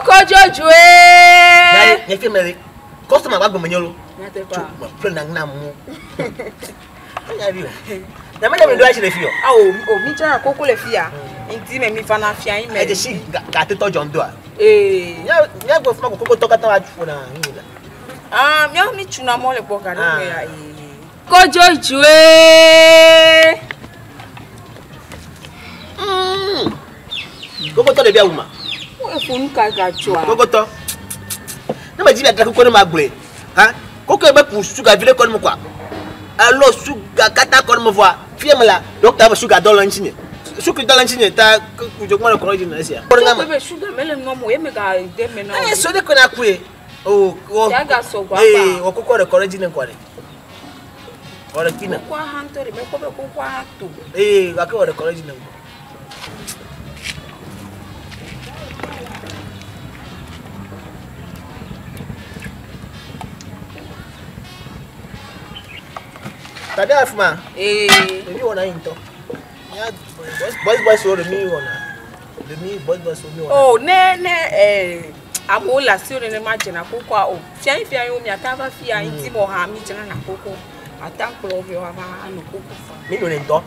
Coco Jojoe. Ya fi me customer ba gbo nyolo. Na te pa. Plan na mu. Ya bi o. Na me do achi le fi o. Ah o mi jara Coco le fi ya. Nti me mi fa na fi an me. E je si ga te to John do a. Ya go fuma Coco to ka ta wa fu na yin la. Ah, mi chuna mo le po ka do ya Coco Jojoe. Coco to le bia uma. O fun ka ga chua. Coco to. Na ma jibi atra Coco na magbre. Ha? Coco be pour sugar vile kon mo kwa. Alors sugar kata kon mo voa. Fième la. Docteur ba sugar dans l'anchine. Sugar dans l'anchine ta je ko na corrige na sia. Ko be sugar mele no mo ye me ga de me na. So de ko na kue. Oh, ya ga so gwa ba. O Coco de corrige na kwale. Ora kina. Kwa hantori me ko be ko kwa hatu. Wa ko de corrige na. Tadi afuma. Maybe one into. Yeah, boys so me one. The me boys so me one. Oh, ne amola si o ne ma jena Coco o. Fia yo mi atava fia inti mo ha mi jena na Coco. Atanklo bi wa ma no Coco fa. Me no nto.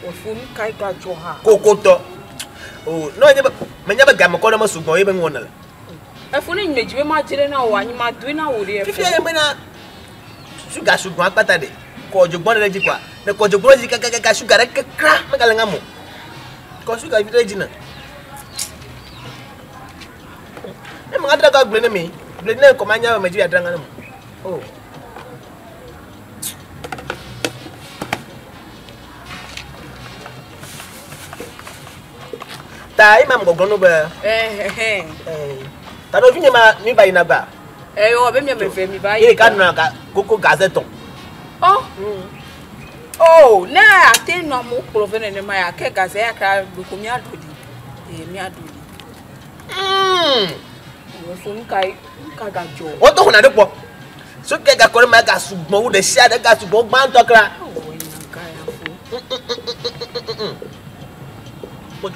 O fun kai ka jo ha. Coco to. Oh, no me nyaba gam ko na masugbon ye be won la. Efuni nmejibe ma jere na o anyi ma du na wo re. Fifi ye me na sugar sugbon apata de. Ko jogbon le ji kwa. Ne ko jogbon ji ka sugar ke kra me ka lenga mo. Ko sugar vi ji na. E mo adra ka gble ne mi. Gble ne ko manya me ji adra ngana mo. Oh. Ta imam go gono ba. Ta no vinye ma mi ba ina ba. O be mi fe mi ba yi. Ka na ka Coco gazeton. Oh. Oh, na ate no mo provene ne ma ya ke gaze ya ka ko mi adodi. Mi adodi. O fun kai ka ga jo. O to na de po. So ke ga ko ma ga sugbon wo de sia de ga sugbon gba n to kra. Mo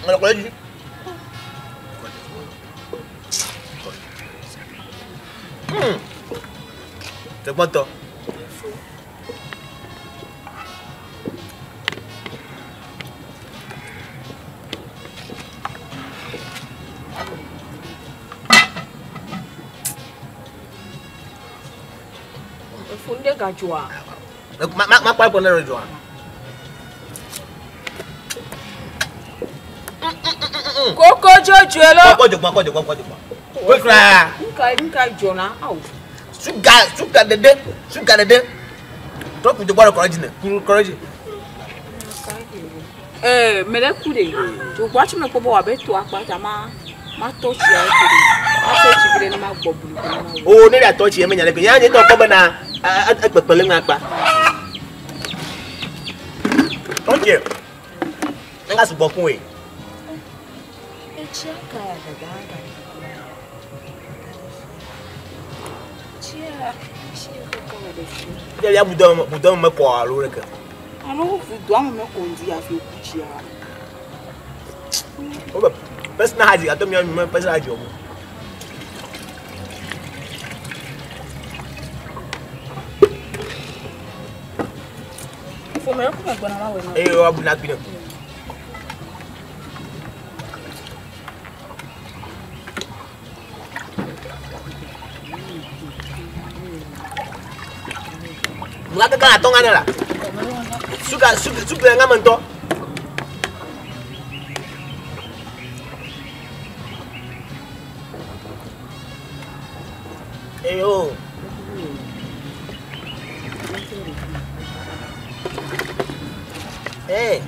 ngala ko ji. Te cuento. Funde gajua. Ma pa poner joa. Coco Jojoe lo. Ko jogbo. We kra. Nka jona. Au. Sugar dede. Top de bora corrigine. Corrigine. Mele kude. Jo gwa chi me ko bo wa be to apata ma to chi ya kude. Aso chi bire na ma gbo bulu. Oh, ne ya to chi e me nya le pe. Ya ni to ko be na agbepele na pa. Okay. Nga su bokun we. Chaka ya daga. Ya budon me ko alo rek. Ano budon me ko ndi ya fi kuchia. O ba personal haji ato mi me personal haji o. Fo me ko me gbona ma we na. O abu na gbina. Maka ka atonga na la. Sugar nga manto. Eyo. Eh.